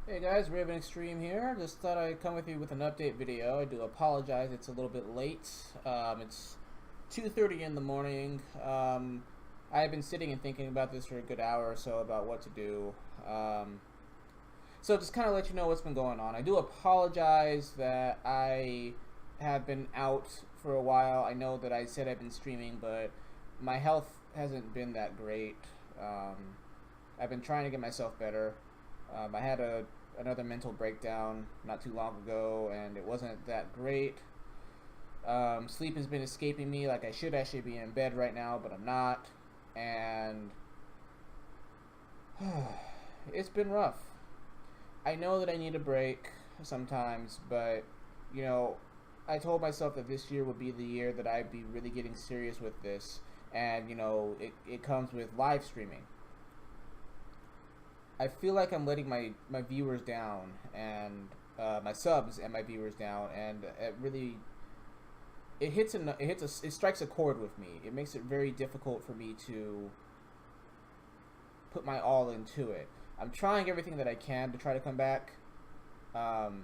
Hey guys, RavenXtreme here. Just thought I'd come with you with an update video. I do apologize, it's a little bit late. It's 2:30 in the morning. I've been sitting and thinking about this for a good hour or so about what to do. So just kind of let you know what's been going on. I do apologize that I have been out for a while. I know that I said I've been streaming, but my health hasn't been that great. I've been trying to get myself better. I had another mental breakdown not too long ago, and it wasn't that great. Sleep has been escaping me. Like, I should actually be in bed right now, but I'm not. And it's been rough. I know that I need a break sometimes, but, you know, I told myself that this year would be the year that I'd be really getting serious with this. And, you know, it comes with live streaming. I feel like I'm letting my viewers down, and my subs and my viewers down, and it strikes a chord with me. It makes it very difficult for me to put my all into it. I'm trying everything that I can to try to come back. I'm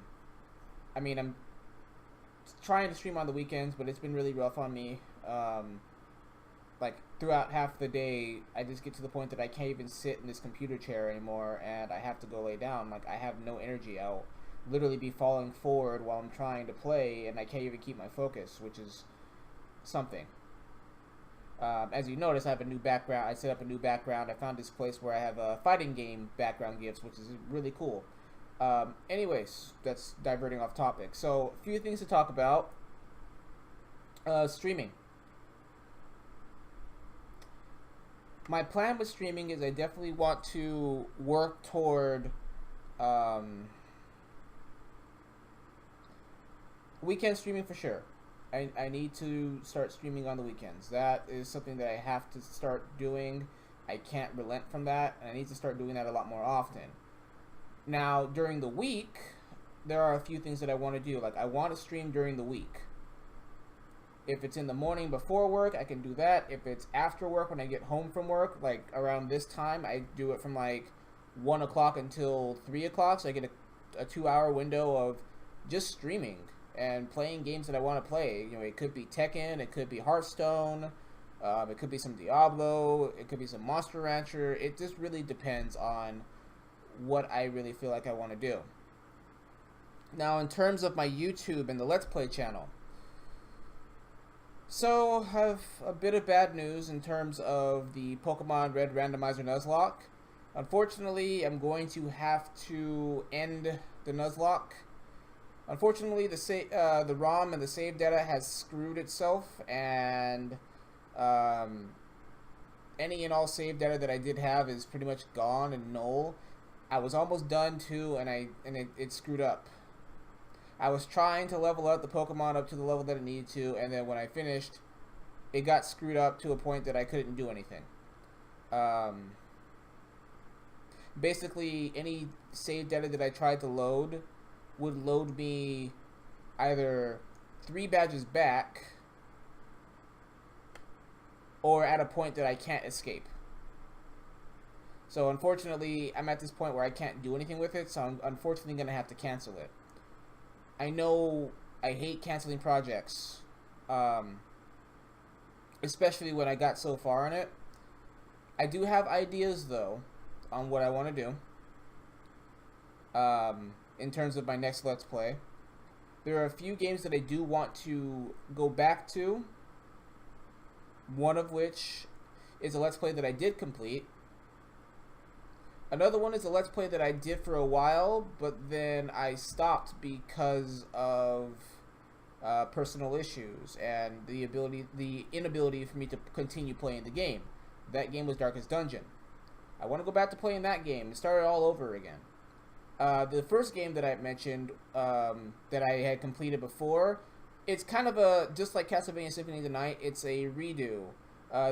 trying to stream on the weekends, but it's been really rough on me. Like, throughout half the day, I just get to the point that I can't even sit in this computer chair anymore, and I have to go lay down. Like, I have no energy. I'll literally be falling forward while I'm trying to play, and I can't even keep my focus, which is something. As you notice, I have a new background. I set up a new background. I found this place where I have fighting game background gifts, which is really cool. Anyways, that's diverting off topic. So, a few things to talk about. Streaming. My plan with streaming is I definitely want to work toward weekend streaming for sure. I need to start streaming on the weekends. That is something that I have to start doing. I can't relent from that, and I need to start doing that a lot more often. Now, during the week, there are a few things that I want to do. Like, I want to stream during the week. If it's in the morning before work, I can do that. If it's after work, when I get home from work, like around this time, I do it from like 1 o'clock until 3 o'clock. So I get a 2-hour window of just streaming and playing games that I want to play. You know, it could be Tekken, it could be Hearthstone, it could be some Diablo, it could be some Monster Rancher. It just really depends on what I really feel like I want to do. Now, in terms of my YouTube and the Let's Play channel, so, I have a bit of bad news in terms of the Pokemon Red Randomizer Nuzlocke. Unfortunately, I'm going to have to end the Nuzlocke. Unfortunately, the ROM and the save data has screwed itself, and any and all save data that I did have is pretty much gone and null. I was almost done too, and it screwed up. I was trying to level up the Pokemon up to the level that it needed to, and then when I finished, it got screwed up to a point that I couldn't do anything. Basically, any save data that I tried to load would load me either 3 badges back or at a point that I can't escape. So unfortunately, I'm at this point where I can't do anything with it, so I'm unfortunately going to have to cancel it. I know I hate canceling projects, especially when I got so far in it. I do have ideas, though, on what I want to do in terms of my next Let's Play. There are a few games that I do want to go back to, one of which is a Let's Play that I did complete. Another one is a Let's Play that I did for a while, but then I stopped because of personal issues and the inability for me to continue playing the game. That game was Darkest Dungeon. I want to go back to playing that game and start it all over again. The first game that I mentioned that I had completed before, it's kind of just like Castlevania Symphony of the Night, it's a redo.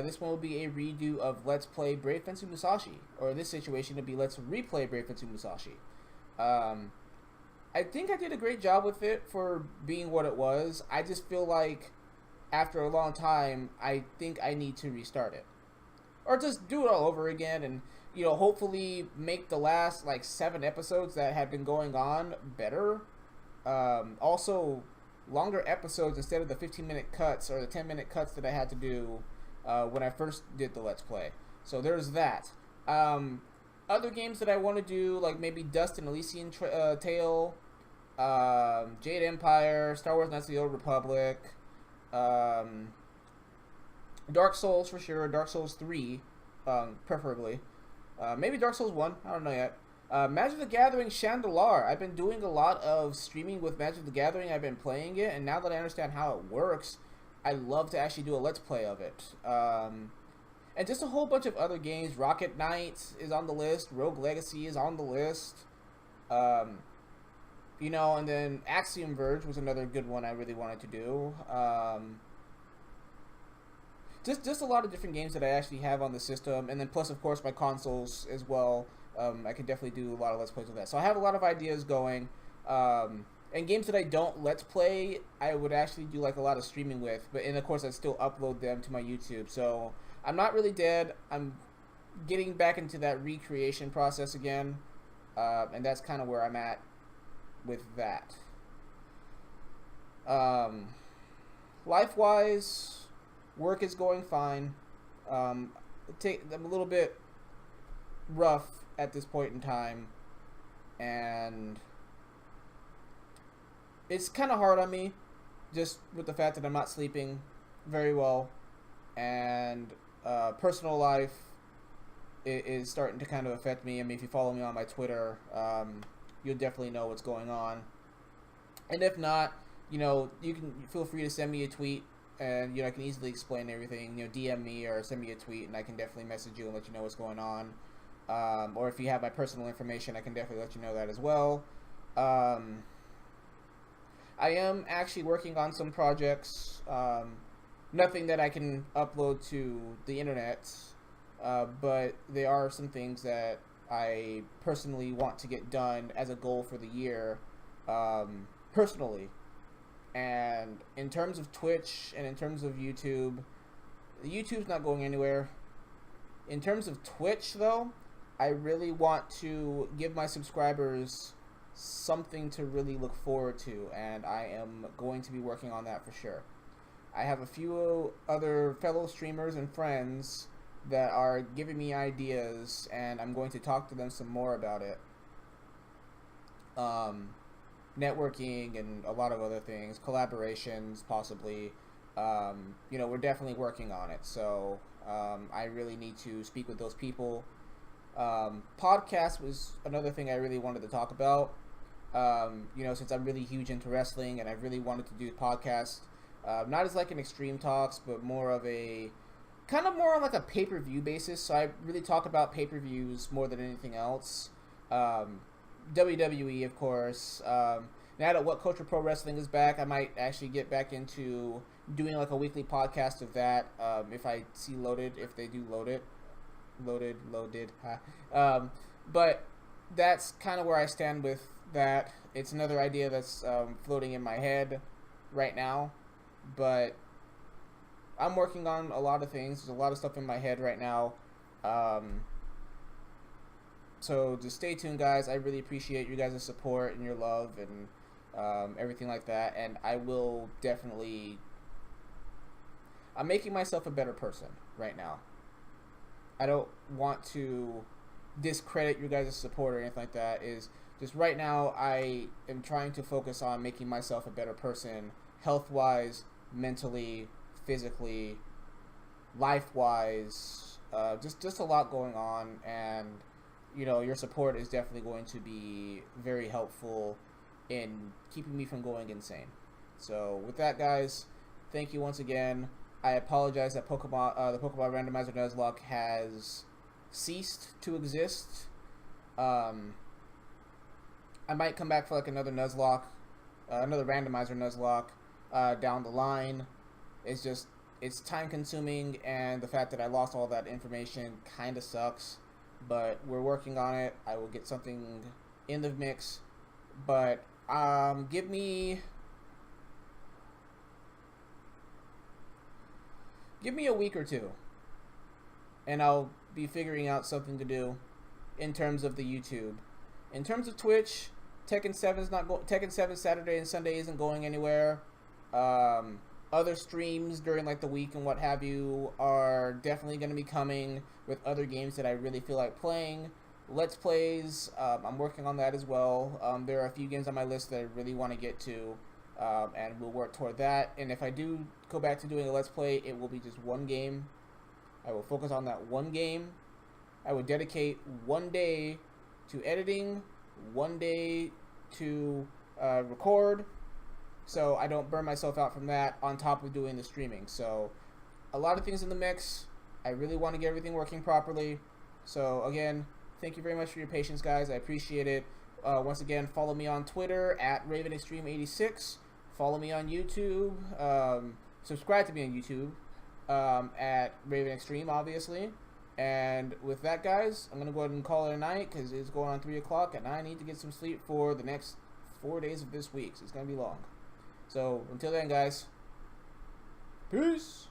This one will be a redo of Let's Play Brave Fencer Musashi. Or in this situation, it'll be Let's Replay Brave Fencer Musashi. I think I did a great job with it for being what it was. I just feel like after a long time, I think I need to restart it. Or just do it all over again and hopefully make the last like 7 episodes that have been going on better. Also, longer episodes instead of the 15-minute cuts or the 10-minute cuts that I had to do when I first did the Let's Play. So there's that. Other games that I want to do, like maybe Dust and Elysian Tale, Jade Empire, Star Wars Knights of the Old Republic, Dark Souls for sure, Dark Souls 3, preferably. Maybe Dark Souls 1, I don't know yet. Magic the Gathering Chandelar. I've been doing a lot of streaming with Magic the Gathering. I've been playing it, and now that I understand how it works, I love to actually do a Let's Play of it. And just a whole bunch of other games. Rocket Knight is on the list. Rogue Legacy is on the list. And then Axiom Verge was another good one I really wanted to do. Just a lot of different games that I actually have on the system, and then plus, of course, my consoles as well. I can definitely do a lot of Let's Plays with that. So I have a lot of ideas going. And games that I don't Let's Play, I would actually do like a lot of streaming with. And of course, I still upload them to my YouTube. So I'm not really dead. I'm getting back into that recreation process again. And that's kind of where I'm at with that. Life-wise, work is going fine. I'm a little bit rough at this point in time, and it's kind of hard on me just with the fact that I'm not sleeping very well, and personal life is starting to kind of affect me. I mean, if you follow me on my Twitter, you'll definitely know what's going on, and if not, you can feel free to send me a tweet, and I can easily explain everything. DM me or send me a tweet, and I can definitely message you and let you know what's going on. Or if you have my personal information, I can definitely let you know that as well. I am actually working on some projects. Nothing that I can upload to the internet, but there are some things that I personally want to get done as a goal for the year, personally. And in terms of Twitch and in terms of YouTube, YouTube's not going anywhere. In terms of Twitch, though, I really want to give my subscribers something to really look forward to, and I am going to be working on that for sure. I have a few other fellow streamers and friends that are giving me ideas, and I'm going to talk to them some more about it. Networking and a lot of other things, collaborations possibly. We're definitely working on it, so I really need to speak with those people. Podcast was another thing I really wanted to talk about. Since I'm really huge into wrestling and I really wanted to do podcasts, not as like an Extreme Talks, but more of a kind of more on like a pay-per-view basis. So I really talk about pay-per-views more than anything else. WWE, of course. Now that What Culture Pro Wrestling is back, I might actually get back into doing like a weekly podcast of that. If I see loaded, if they do load it. Loaded. But that's kind of where I stand with that. It's another idea that's floating in my head right now, but I'm working on a lot of things. There's a lot of stuff in my head right now. So just stay tuned, guys. I really appreciate you guys' support and your love and everything like that. And I will definitely... I'm making myself a better person right now. I don't want to discredit your guys' support or anything like that. Is just right now I am trying to focus on making myself a better person, health-wise, mentally, physically, life-wise. Just a lot going on, and your support is definitely going to be very helpful in keeping me from going insane. So with that, guys, thank you once again. I apologize that the Pokemon Randomizer Nuzlocke has ceased to exist. I might come back for like another Nuzlocke, another Randomizer Nuzlocke down the line. It's time consuming, and the fact that I lost all that information kind of sucks. But we're working on it. I will get something in the mix. But give me a week or two, and I'll be figuring out something to do in terms of the YouTube. In terms of Twitch, Tekken 7 Saturday and Sunday isn't going anywhere. Other streams during like the week and what have you are definitely going to be coming with other games that I really feel like playing. Let's Plays, I'm working on that as well. There are a few games on my list that I really want to get to, and we'll work toward that. And if I do go back to doing a Let's Play, it will be just one game. I will focus on that one game. I would dedicate one day to editing, one day to record, so I don't burn myself out from that on top of doing the streaming. So a lot of things in the mix. I really want to get everything working properly. So again, thank you very much for your patience, guys. I appreciate it. Once again, follow me on Twitter at RavenXtreme86. Follow me on YouTube. Subscribe to me on YouTube at RavenXtreme, obviously. And with that, guys, I'm going to go ahead and call it a night because it's going on 3 o'clock, and I need to get some sleep for the next 4 days of this week. So it's going to be long. So until then, guys, peace.